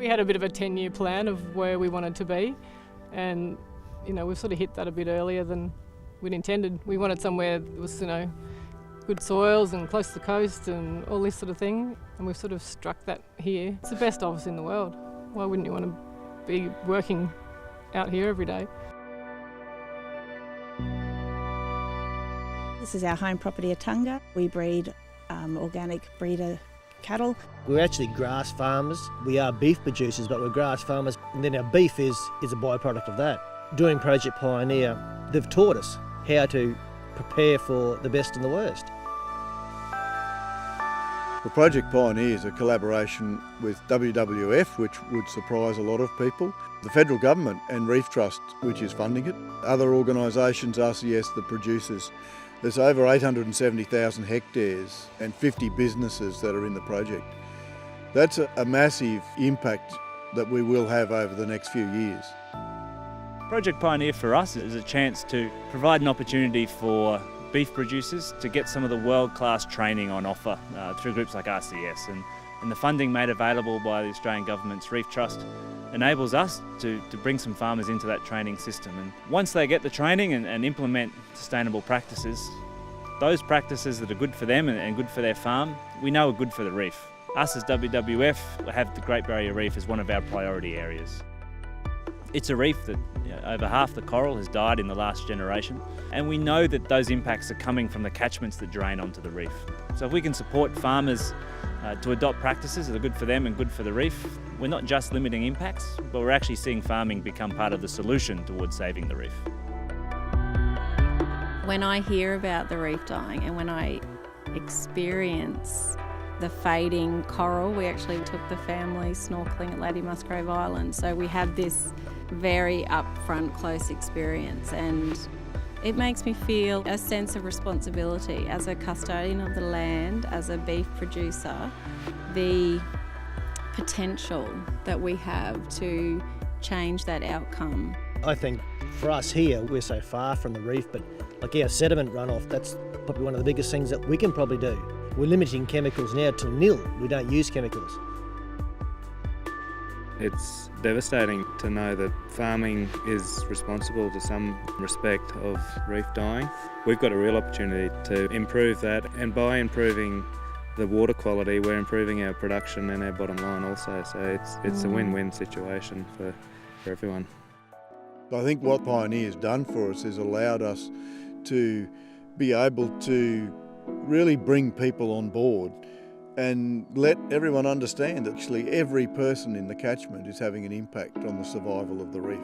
We had a bit of a 10-year plan of where we wanted to be, and we've sort of hit that a bit earlier than we'd intended. We wanted somewhere that was good soils and close to the coast and all this sort of thing, and we've sort of struck that here. It's the best office in the world. Why wouldn't you want to be working out here every day? This is our home property at Tunga. We breed organic breeder cattle. We're actually grass farmers. We are beef producers, but we're grass farmers. And then our beef is a byproduct of that. Doing Project Pioneer, they've taught us how to prepare for the best and the worst. The Project Pioneer is a collaboration with WWF, which would surprise a lot of people, the federal government and Reef Trust, which is funding it, other organisations, RCS, the producers. There's over 870,000 hectares and 50 businesses that are in the project. That's a massive impact that we will have over the next few years. Project Pioneer for us is a chance to provide an opportunity for beef producers to get some of the world-class training on offer through groups like RCS, and the funding made available by the Australian Government's Reef Trust enables us to bring some farmers into that training system. And once they get the training and implement sustainable practices, those practices that are good for them and good for their farm, we know are good for the reef. Us as WWF have the Great Barrier Reef as one of our priority areas. It's a reef that over half the coral has died in the last generation, and we know that those impacts are coming from the catchments that drain onto the reef. So if we can support farmers to adopt practices that are good for them and good for the reef, we're not just limiting impacts, but we're actually seeing farming become part of the solution towards saving the reef. When I hear about the reef dying and when I experience the fading coral, we actually took the family snorkeling at Lady Musgrave Island, so we had this very upfront, close experience, and it makes me feel a sense of responsibility as a custodian of the land, as a beef producer, the potential that we have to change that outcome. I think for us here, we're so far from the reef, but like our sediment runoff, that's probably one of the biggest things that we can probably do. We're limiting chemicals now to nil. We don't use chemicals. It's devastating to know that farming is responsible to some respect of reef dying. We've got a real opportunity to improve that, and by improving the water quality, we're improving our production and our bottom line also. So it's a win-win situation for everyone. I think what Pioneer's done for us is allowed us to be able to really bring people on board and let everyone understand that actually every person in the catchment is having an impact on the survival of the reef.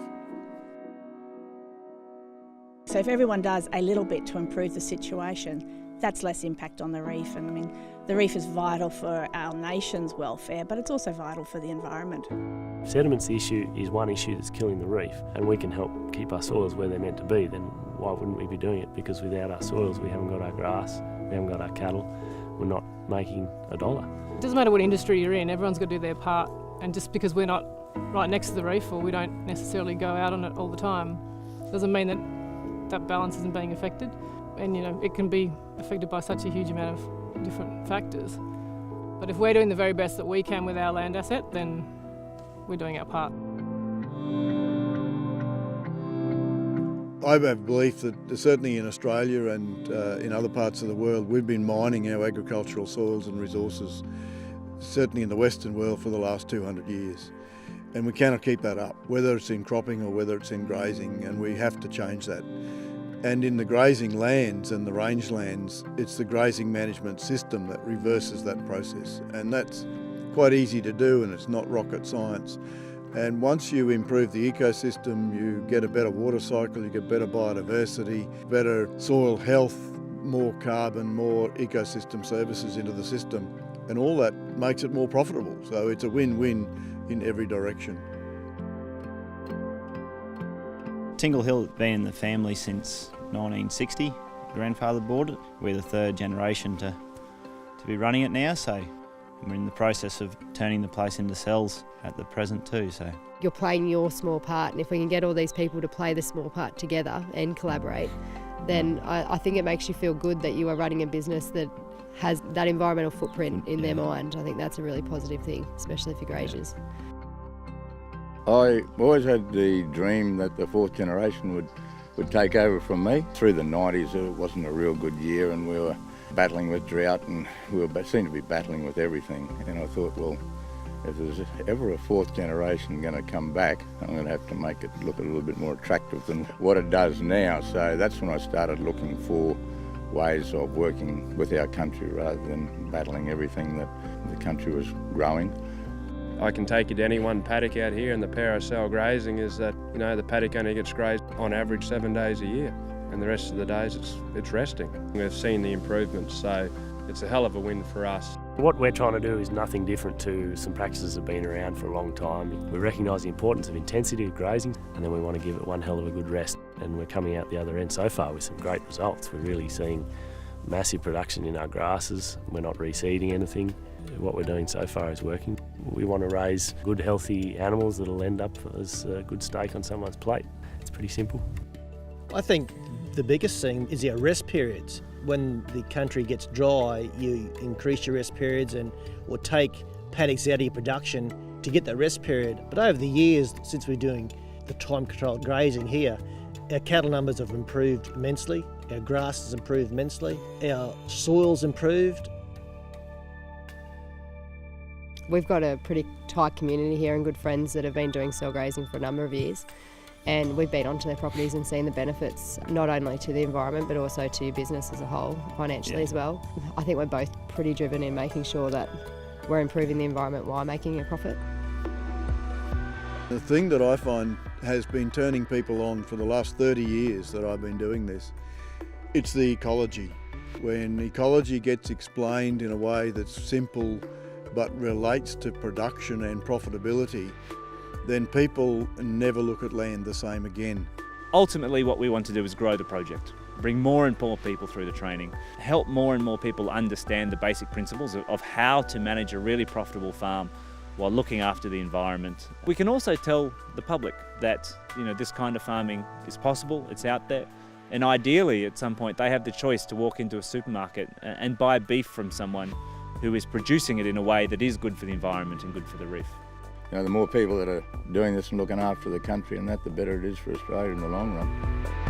So if everyone does a little bit to improve the situation, that's less impact on the reef. And I mean, the reef is vital for our nation's welfare, but it's also vital for the environment. Sediments issue is one issue that's killing the reef, and we can help keep our soils where they're meant to be, then why wouldn't we be doing it? Because without our soils, we haven't got our grass, we haven't got our cattle, we're not making a dollar. It doesn't matter what industry you're in, everyone's got to do their part, and just because we're not right next to the reef or we don't necessarily go out on it all the time, doesn't mean that balance isn't being affected. And it can be affected by such a huge amount of different factors. But if we're doing the very best that we can with our land asset, then we're doing our part. I have belief that certainly in Australia and in other parts of the world, we've been mining our agricultural soils and resources, certainly in the Western world, for the last 200 years. And we cannot keep that up, whether it's in cropping or whether it's in grazing, and we have to change that. And in the grazing lands and the rangelands, it's the grazing management system that reverses that process. And that's quite easy to do, and it's not rocket science. And once you improve the ecosystem, you get a better water cycle, you get better biodiversity, better soil health, more carbon, more ecosystem services into the system. And all that makes it more profitable. So it's a win-win in every direction. Tingle Hill has been in the family since 1960. Grandfather bought it. We're the third generation to be running it now, so we're in the process of turning the place into cells at the present too. So you're playing your small part, and if we can get all these people to play the small part together and collaborate, then I think it makes you feel good that you are running a business that has that environmental footprint in their mind. I think that's a really positive thing, especially for graziers. I always had the dream that the fourth generation would take over from me. Through the 90s it wasn't a real good year and we were battling with drought and we seemed to be battling with everything. And I thought, well, if there's ever a fourth generation going to come back, I'm going to have to make it look a little bit more attractive than what it does now. So that's when I started looking for ways of working with our country rather than battling everything that the country was growing. I can take you to any one paddock out here, and the power of cell grazing is that, you know, the paddock only gets grazed on average 7 days a year, and the rest of the days it's resting. We've seen the improvements, so it's a hell of a win for us. What we're trying to do is nothing different to some practices that have been around for a long time. We recognise the importance of intensity of grazing, and then we want to give it one hell of a good rest. And we're coming out the other end so far with some great results. We're really seeing massive production in our grasses. We're not reseeding anything. What we're doing so far is working. We want to raise good, healthy animals that'll end up as a good steak on someone's plate. It's pretty simple. I think the biggest thing is our rest periods. When the country gets dry, you increase your rest periods or take paddocks out of your production to get that rest period. But over the years, since we're doing the time-controlled grazing here, our cattle numbers have improved immensely, our grass has improved immensely, our soil's improved. We've got a pretty tight community here and good friends that have been doing cell grazing for a number of years, and we've been onto their properties and seen the benefits not only to the environment but also to your business as a whole, financially as well. I think we're both pretty driven in making sure that we're improving the environment while making a profit. The thing that I find has been turning people on for the last 30 years that I've been doing this, it's the ecology. When ecology gets explained in a way that's simple but relates to production and profitability, then people never look at land the same again. Ultimately, what we want to do is grow the project, bring more and more people through the training, help more and more people understand the basic principles of how to manage a really profitable farm while looking after the environment. We can also tell the public that, you know, this kind of farming is possible, it's out there, and ideally at some point they have the choice to walk into a supermarket and buy beef from someone who is producing it in a way that is good for the environment and good for the reef. You know, the more people that are doing this and looking after the country and that, the better it is for Australia in the long run.